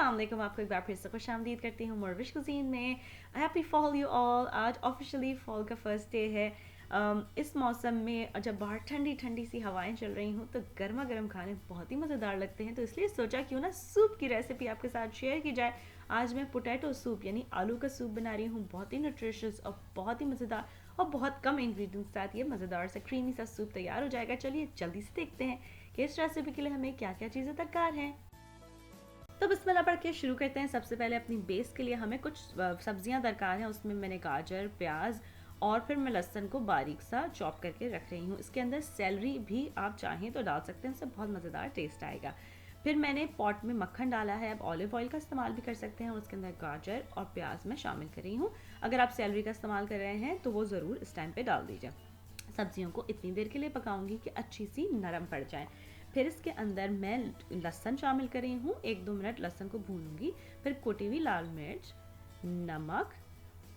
अस्सलाम वालेकुम, आपको एक बार फिर से खुशामदीद करती हूँ मोरविश कुजीन में। Happy fall you all. आज ऑफिशियली फॉल का फर्स्ट डे है। इस मौसम में जब बाहर ठंडी ठंडी सी हवाएं चल रही हूँ तो गर्मा गर्म खाने बहुत ही मज़ेदार लगते हैं, तो इसलिए सोचा क्यों ना सूप की रेसिपी आपके साथ शेयर की जाए। आज मैं पोटैटो सूप यानी आलू का सूप बना रही हूँ। बहुत ही न्यूट्रिशियस और बहुत ही मज़ेदार और बहुत कम इंग्रेडिएंट्स के साथ ये मज़ेदार सा क्रीमी सा सूप तैयार हो जाएगा। चलिए जल्दी से देखते हैं कि इस रेसिपी के लिए हमें क्या क्या चीज़ें दरकार हैं। तो बिस्मिल्लाह पढ़ के शुरू करते हैं। सबसे पहले अपनी बेस के लिए हमें कुछ सब्जियां दरकार हैं। उसमें मैंने गाजर, प्याज और फिर मैं लहसुन को बारीक सा चॉप करके रख रही हूँ। इसके अंदर सेलरी भी आप चाहें तो डाल सकते हैं, इससे बहुत मज़ेदार टेस्ट आएगा। फिर मैंने पॉट में मक्खन डाला है, अब ऑलिव ऑयल का इस्तेमाल भी कर सकते हैं और उसके अंदर गाजर और प्याज मैं शामिल कर रही हूँ। अगर आप सेलरी का इस्तेमाल कर रहे हैं तो वो ज़रूर इस टाइम पे डाल दीजिए। सब्जियों को इतनी देर के लिए पकाऊंगी कि अच्छी सी नरम पड़ जाए। फिर इसके अंदर मैं लहसुन शामिल कर रही हूँ, 1-2 मिनट लहसुन को भूनूंगी। फिर कुटी हुई लाल मिर्च, नमक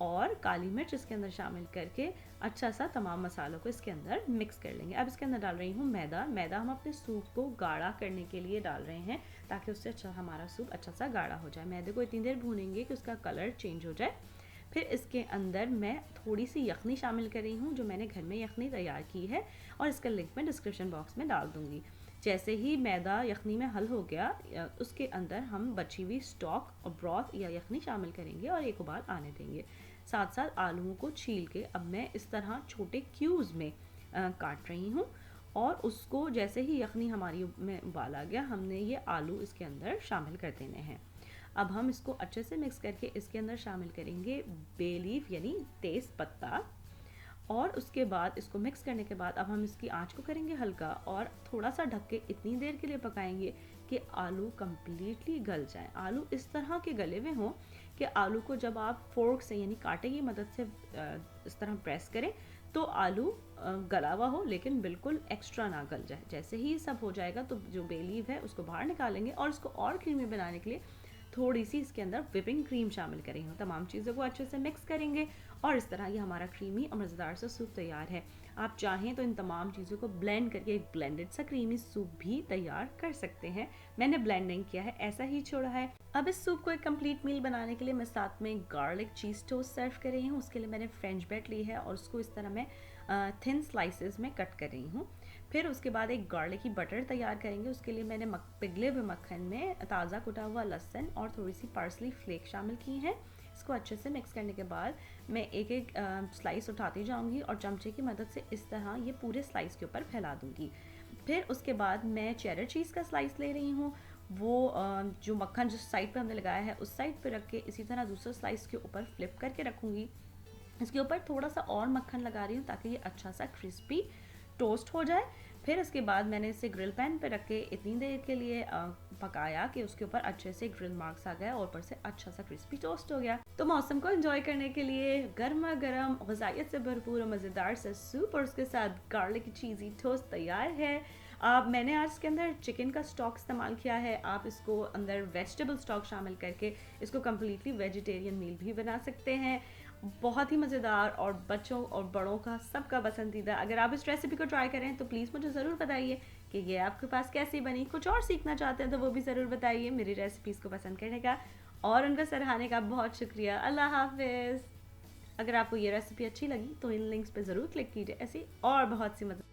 और काली मिर्च इसके अंदर शामिल करके अच्छा सा तमाम मसालों को इसके अंदर मिक्स कर लेंगे। अब इसके अंदर डाल रही हूँ मैदा हम अपने सूप को गाढ़ा करने के लिए डाल रहे हैं, ताकि उससे अच्छा हमारा सूप अच्छा सा गाढ़ा हो जाए। मैदे को इतनी देर भूनेंगे कि उसका कलर चेंज हो जाए। फिर इसके अंदर मैं थोड़ी सी यखनी शामिल कर रही हूँ, जो मैंने घर में यखनी तैयार की है और इसका लिंक मैं डिस्क्रिप्शन बॉक्स में डाल दूँगी। जैसे ही मैदा यखनी में हल हो गया, उसके अंदर हम बची हुई स्टॉक और ब्रॉथ या यखनी शामिल करेंगे और एक उबाल आने देंगे। साथ साथ आलूओं को छील के अब मैं इस तरह छोटे क्यूब्स में काट रही हूँ और उसको जैसे ही यखनी हमारी में उबाल आ गया, हमने ये आलू इसके अंदर शामिल कर देने हैं। अब हम इसको अच्छे से मिक्स करके इसके अंदर शामिल करेंगे बे लीफ यानी तेज़ पत्ता, और उसके बाद इसको मिक्स करने के बाद अब हम इसकी आंच को करेंगे हल्का और थोड़ा सा ढक के इतनी देर के लिए पकाएंगे कि आलू कम्प्लीटली गल जाए। आलू इस तरह के गले हुए हों कि आलू को जब आप फोर्क से यानी कांटे की मदद से इस तरह प्रेस करें तो आलू गला हुआ हो, लेकिन बिल्कुल एक्स्ट्रा ना गल जाए। जैसे ही सब हो जाएगा तो जो बे लीफ है उसको बाहर निकालेंगे और इसको और क्रीमी बनाने के लिए थोड़ी सी इसके अंदर व्हिपिंग क्रीम शामिल करेंगे। तमाम चीज़ों को अच्छे से मिक्स करेंगे और इस तरह ये हमारा क्रीमी और मज़ेदार सा सूप तैयार है। आप चाहें तो इन तमाम चीज़ों को ब्लेंड करके एक ब्लेंडेड सा क्रीमी सूप भी तैयार कर सकते हैं। मैंने ब्लेंड नहीं किया है, ऐसा ही छोड़ा है। अब इस सूप को एक कंप्लीट मील बनाने के लिए मैं साथ में गार्लिक चीज़ टोस्ट सर्व कर रही हूँ। उसके लिए मैंने फ्रेंच ब्रेड ली है और उसको इस तरह मैं थिन स्लाइसेस में कट कर रही हूँ। फिर उसके बाद एक गार्लिक बटर तैयार करेंगे। उसके लिए मैंने पिघले हुए मक्खन में ताज़ा कुटा हुआ लहसुन और थोड़ी सी पार्सली फ्लेक शामिल की हैं। इसको अच्छे से मिक्स करने के बाद मैं एक एक स्लाइस उठाती जाऊंगी और चमचे की मदद से इस तरह ये पूरे स्लाइस के ऊपर फैला दूंगी। फिर उसके बाद मैं चेडर चीज़ का स्लाइस ले रही हूँ। वो जो मक्खन जिस साइड पे हमने लगाया है उस साइड पे रख के इसी तरह दूसरे स्लाइस के ऊपर फ्लिप करके रखूँगी। इसके ऊपर थोड़ा सा और मक्खन लगा रही हूँ ताकि ये अच्छा सा क्रिस्पी टोस्ट हो जाए। फिर इसके बाद मैंने इसे ग्रिल पैन पे रख के इतनी देर के लिए पकाया कि उसके ऊपर अच्छे से ग्रिल मार्क्स आ गया और ऊपर से अच्छा सा क्रिस्पी टोस्ट हो गया। तो मौसम को एंजॉय करने के लिए गर्मा गर्म ग़िज़ाइयत से भरपूर और मज़ेदार सा सूप और उसके साथ गार्लिक चीज़ी टोस्ट तैयार है। मैंने आज इसके अंदर चिकन का स्टॉक इस्तेमाल किया है। आप इसको अंदर वेजिटेबल स्टॉक शामिल करके इसको कम्प्लीटली वेजिटेरियन मील भी बना सकते हैं। बहुत ही मज़ेदार और बच्चों और बड़ों का सबका पसंदीदा। अगर आप इस रेसिपी को ट्राई करें तो प्लीज़ मुझे ज़रूर बताइए कि ये आपके पास कैसी बनी। कुछ और सीखना चाहते हैं तो वो भी ज़रूर बताइए। मेरी रेसिपीज़ को पसंद करने का और उनका सराहने का बहुत शुक्रिया। अल्लाह हाफिज़। अगर आपको ये रेसिपी अच्छी लगी तो इन लिंक्स पे ज़रूर क्लिक कीजिए। ऐसी और बहुत सी मदद